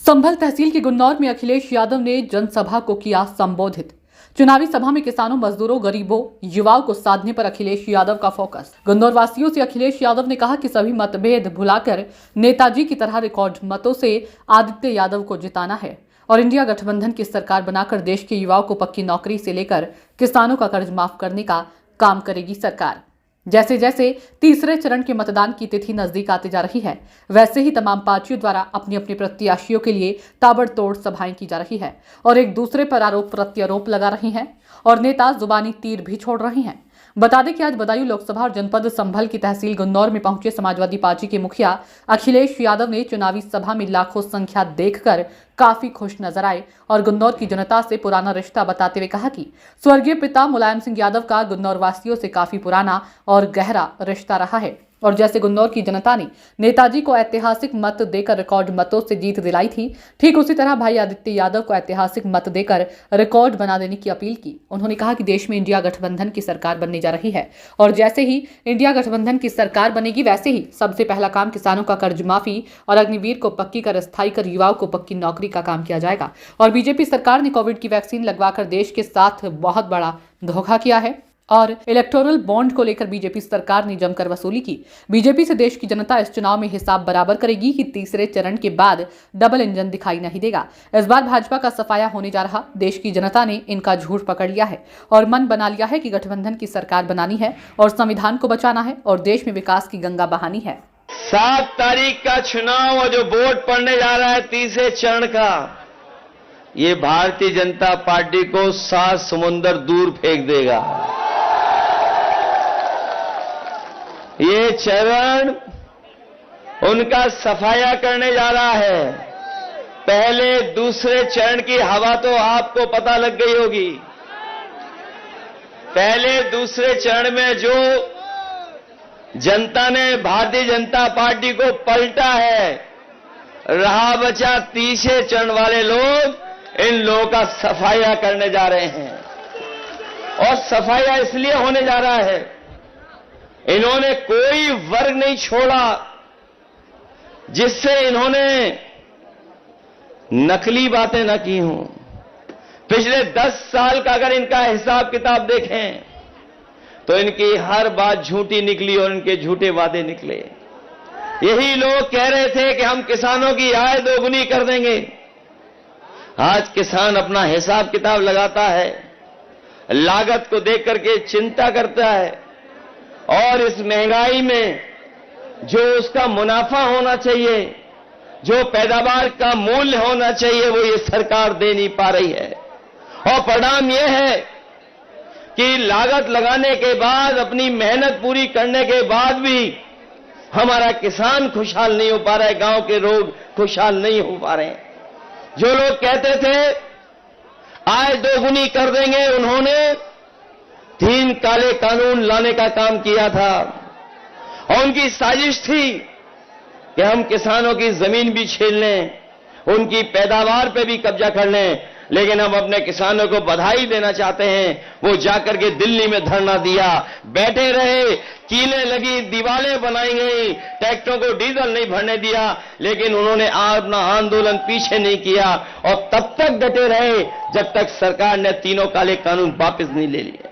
संभल तहसील के गुन्नौर में अखिलेश यादव ने जनसभा को किया संबोधित। चुनावी सभा में किसानों, मजदूरों, गरीबों, युवाओं को साधने पर अखिलेश यादव का फोकस। गुन्नौर वासियों से अखिलेश यादव ने कहा कि सभी मतभेद भुलाकर नेताजी की तरह रिकॉर्ड मतों से आदित्य यादव को जिताना है और इंडिया गठबंधन की सरकार बनाकर देश के युवाओं को पक्की नौकरी से लेकर किसानों का कर्ज माफ करने का काम करेगी सरकार। जैसे जैसे तीसरे चरण के मतदान की तिथि नजदीक आती जा रही है, वैसे ही तमाम पार्टियों द्वारा अपने अपने प्रत्याशियों के लिए ताबड़तोड़ सभाएं की जा रही है और एक दूसरे पर आरोप प्रत्यारोप लगा रही हैं और नेता जुबानी तीर भी छोड़ रहे हैं। बता दें कि आज बदायूं लोकसभा और जनपद संभल की तहसील गुन्नौर में पहुंचे समाजवादी पार्टी के मुखिया अखिलेश यादव ने चुनावी सभा में लाखों संख्या देखकर काफी खुश नजर आए और गुन्नौर की जनता से पुराना रिश्ता बताते हुए कहा कि स्वर्गीय पिता मुलायम सिंह यादव का गुन्नौर वासियों से काफी पुराना और गहरा रिश्ता रहा है और जैसे गुन्नौर की जनता ने नेताजी को ऐतिहासिक मत देकर रिकॉर्ड मतों से जीत दिलाई थी, ठीक उसी तरह भाई आदित्य यादव को ऐतिहासिक मत देकर रिकॉर्ड बना देने की अपील की। उन्होंने कहा कि देश में इंडिया गठबंधन की सरकार बनने जा रही है और जैसे ही इंडिया गठबंधन की सरकार बनेगी, वैसे ही सबसे पहला काम किसानों का कर्ज माफी और अग्निवीर को पक्की कर स्थायी कर युवाओं को पक्की नौकरी का काम किया जाएगा। और बीजेपी सरकार ने कोविड की वैक्सीन लगवाकर देश के साथ बहुत बड़ा धोखा किया है और इलेक्टोरल बॉन्ड को लेकर बीजेपी सरकार ने जमकर वसूली की। बीजेपी से देश की जनता इस चुनाव में हिसाब बराबर करेगी कि तीसरे चरण के बाद डबल इंजन दिखाई नहीं देगा। इस बार भाजपा का सफाया होने जा रहा। देश की जनता ने इनका झूठ पकड़ लिया है और मन बना लिया है कि गठबंधन की सरकार बनानी है और संविधान को बचाना है और देश में विकास की गंगा बहानी है। 7 तारीख का चुनाव और जो वोट पड़ने जा रहा है तीसरे चरण का, ये भारतीय जनता पार्टी को 7 समुंदर दूर फेंक देगा। ये चरण उनका सफाया करने जा रहा है। पहले दूसरे चरण की हवा तो आपको पता लग गई होगी। पहले दूसरे चरण में जो जनता ने भारतीय जनता पार्टी को पलटा है, रहा बचा तीसरे चरण वाले लोग, इन लोगों का सफाया करने जा रहे हैं। और सफाया इसलिए होने जा रहा है, इन्होंने कोई वर्ग नहीं छोड़ा जिससे इन्होंने नकली बातें न की हों। पिछले 10 साल का अगर इनका हिसाब किताब देखें तो इनकी हर बात झूठी निकली और इनके झूठे वादे निकले। यही लोग कह रहे थे कि हम किसानों की आय दोगुनी कर देंगे। आज किसान अपना हिसाब किताब लगाता है, लागत को देख करके चिंता करता है और इस महंगाई में जो उसका मुनाफा होना चाहिए, जो पैदावार का मूल्य होना चाहिए, वो ये सरकार दे नहीं पा रही है। और परिणाम यह है कि लागत लगाने के बाद, अपनी मेहनत पूरी करने के बाद भी हमारा किसान खुशहाल नहीं हो पा रहा है, गांव के लोग खुशहाल नहीं हो पा रहे हैं। जो लोग कहते थे आय दोगुनी कर देंगे, उन्होंने 3 काले कानून लाने का काम किया था और उनकी साजिश थी कि हम किसानों की जमीन भी छीन लें, उनकी पैदावार पे भी कब्जा कर लें। लेकिन हम अपने किसानों को बधाई देना चाहते हैं, वो जाकर के दिल्ली में धरना दिया, बैठे रहे, कीलें लगी, दीवारें बनाई गई, ट्रैक्टरों को डीजल नहीं भरने दिया, लेकिन उन्होंने अपना आंदोलन पीछे नहीं किया और तब तक डटे रहे जब तक सरकार ने तीनों काले कानून वापस नहीं ले लिए।